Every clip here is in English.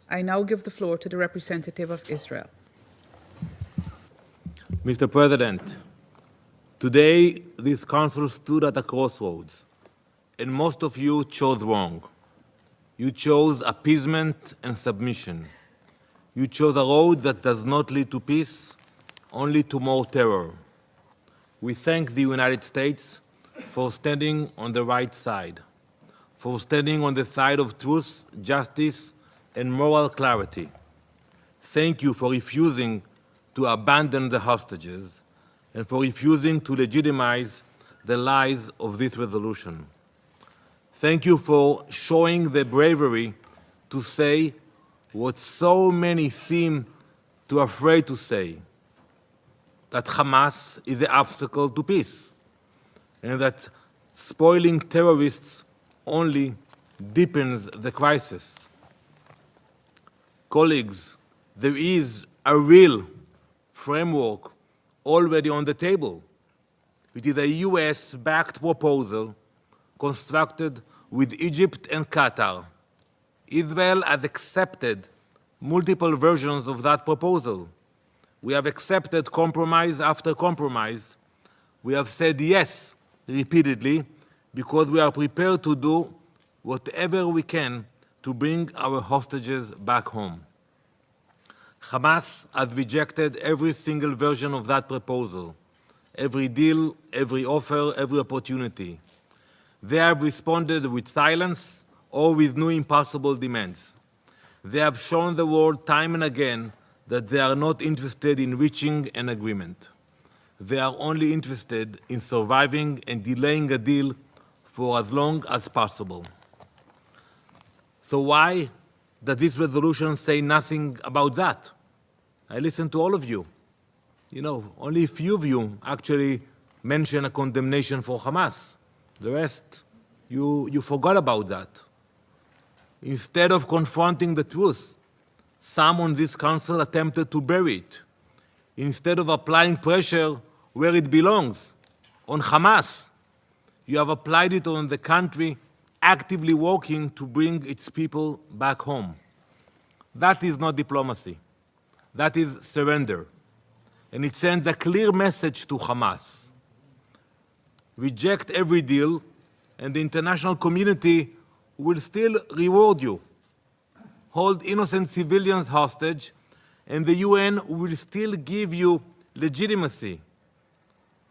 I now give the floor to the representative of Israel. Mr. President, today this Council stood at a crossroads, and most of you chose wrong. You chose appeasement and submission. You chose a road that does not lead to peace, only to more terror. We thank the United States for standing on the right side, for standing on the side of truth, justice, and moral clarity. Thank you for refusing to abandon the hostages and for refusing to legitimize the lies of this resolution. Thank you for showing the bravery to say what so many seem too afraid to say, that Hamas is the obstacle to peace, and that spoiling terrorists only deepens the crisis. Colleagues, there is a real framework already on the table. It is a US-backed proposal constructed with Egypt and Qatar. Israel has accepted multiple versions of that proposal. We have accepted compromise after compromise. We have said yes repeatedly because we are prepared to do whatever we can to bring our hostages back home. Hamas has rejected every single version of that proposal, every deal, every offer, every opportunity. They have responded with silence or with new impossible demands. They have shown the world time and again that they are not interested in reaching an agreement. They are only interested in surviving and delaying a deal for as long as possible. So why does this resolution say nothing about that? I listened to all of you. Only a few of you actually mention a condemnation for Hamas. The rest, you forgot about that. Instead of confronting the truth, some on this council attempted to bury it. Instead of applying pressure where it belongs, on Hamas, you have applied it on the country actively working to bring its people back home. That is not diplomacy. That is surrender. And it sends a clear message to Hamas. Reject every deal, and the international community will still reward you. Hold innocent civilians hostage, and the UN will still give you legitimacy.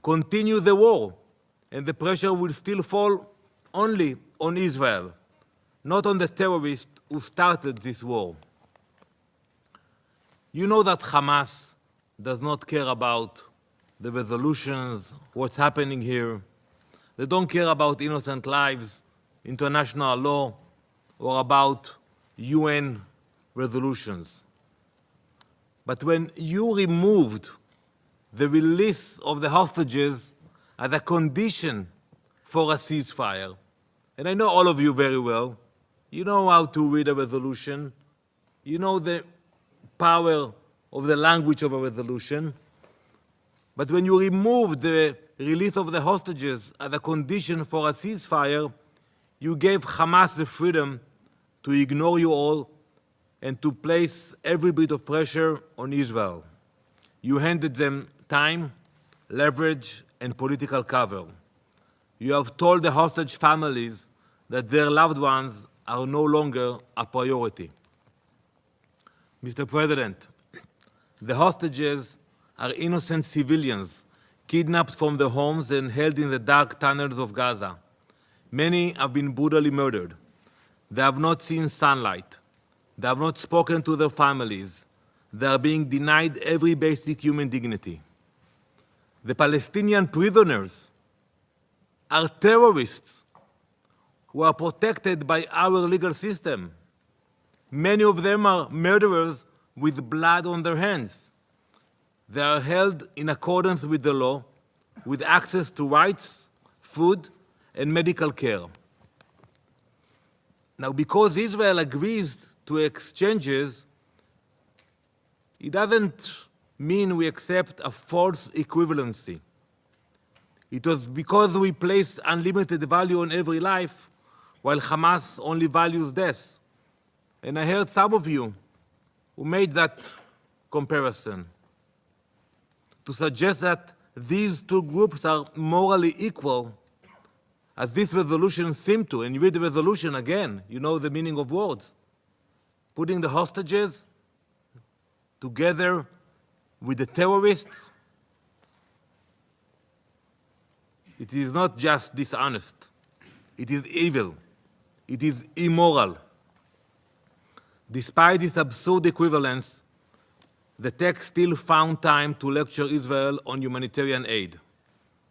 Continue the war, and the pressure will still fall only on Israel, not on the terrorists who started this war. You know that Hamas does not care about the resolutions, what's happening here. They don't care about innocent lives, international law, or about UN resolutions. But when you removed the release of the hostages as a condition for a ceasefire, and I know all of you very well, you know how to read a resolution, you know the power of the language of a resolution, but when you remove the release of the hostages as a condition for a ceasefire, you gave Hamas the freedom to ignore you all and to place every bit of pressure on Israel. You handed them time, leverage, and political cover. You have told the hostage families that their loved ones are no longer a priority. Mr. President, the hostages are innocent civilians kidnapped from their homes and held in the dark tunnels of Gaza. Many have been brutally murdered. They have not seen sunlight. They have not spoken to their families. They are being denied every basic human dignity. The Palestinian prisoners are terrorists who are protected by our legal system. Many of them are murderers with blood on their hands. They are held in accordance with the law, with access to rights, food, and medical care. Now, because Israel agrees to exchanges, it doesn't mean we accept a false equivalency. It was because we place unlimited value on every life, while Hamas only values death. And I heard some of you who made that comparison, to suggest that these two groups are morally equal, as this resolution seemed to. And you read the resolution again, you know the meaning of words. Putting the hostages together with the terrorists, it is not just dishonest, it is evil, it is immoral. Despite this absurd equivalence, the text still found time to lecture Israel on humanitarian aid.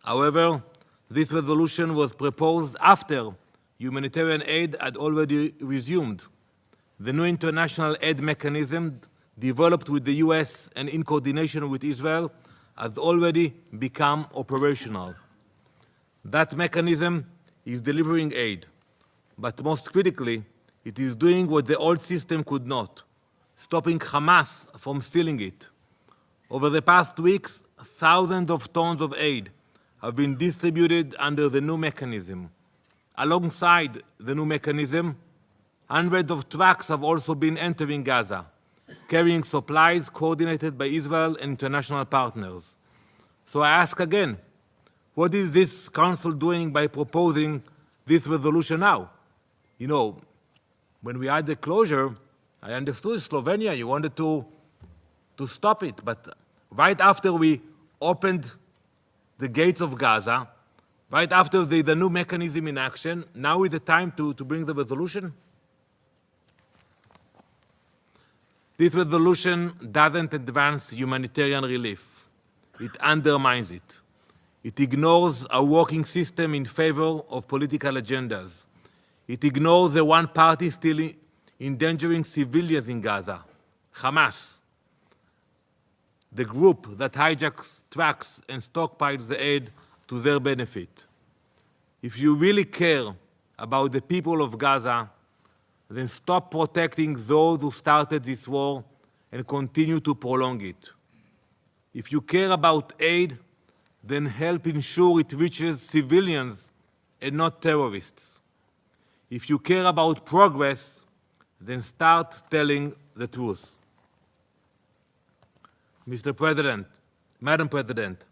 However, this resolution was proposed after humanitarian aid had already resumed. The new international aid mechanism developed with the US and in coordination with Israel has already become operational. That mechanism is delivering aid, but most critically, it is doing what the old system could not, stopping Hamas from stealing it. Over the past weeks, thousands of tons of aid have been distributed under the new mechanism. Alongside the new mechanism, hundreds of trucks have also been entering Gaza, carrying supplies coordinated by Israel and international partners. So I ask again, what is this council doing by proposing this resolution now? You know, when we had the closure, I understood Slovenia, you wanted to stop it, but right after we opened the gates of Gaza, right after the new mechanism in action, now is the time to bring the resolution? This resolution doesn't advance humanitarian relief. It undermines it. It ignores a working system in favor of political agendas. It ignores the one party still endangering civilians in Gaza, Hamas, the group that hijacks trucks and stockpiles the aid to their benefit. If you really care about the people of Gaza, then stop protecting those who started this war and continue to prolong it. If you care about aid, then help ensure it reaches civilians and not terrorists. If you care about progress, then start telling the truth. Mr. President, Madam President,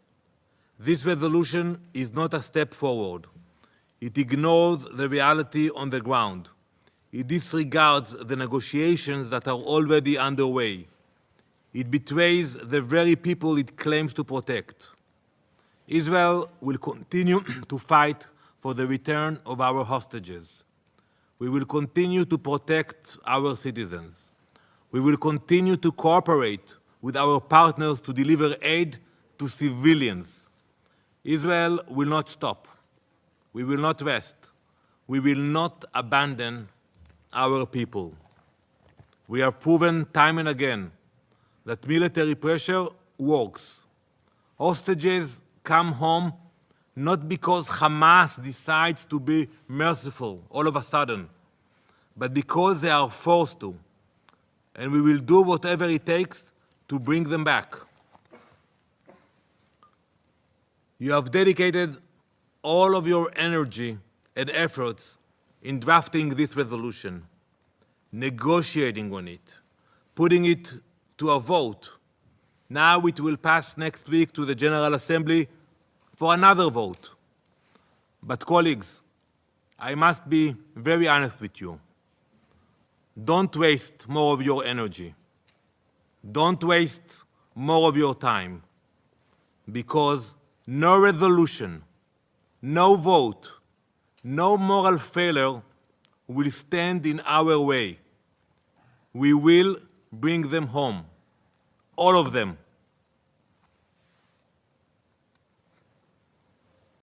this resolution is not a step forward. It ignores the reality on the ground. It disregards the negotiations that are already underway. It betrays the very people it claims to protect. Israel will continue to fight for the return of our hostages. We will continue to protect our citizens. We will continue to cooperate with our partners to deliver aid to civilians. Israel will not stop. We will not rest. We will not abandon our people. We have proven time and again that military pressure works. Hostages come home not because Hamas decides to be merciful all of a sudden, but because they are forced to. And we will do whatever it takes to bring them back. You have dedicated all of your energy and efforts in drafting this resolution, negotiating on it, putting it to a vote. Now it will pass next week to the General Assembly for another vote. But colleagues, I must be very honest with you. Don't waste more of your energy. Don't waste more of your time, because no resolution, no vote, no moral failure will stand in our way. We will bring them home, all of them.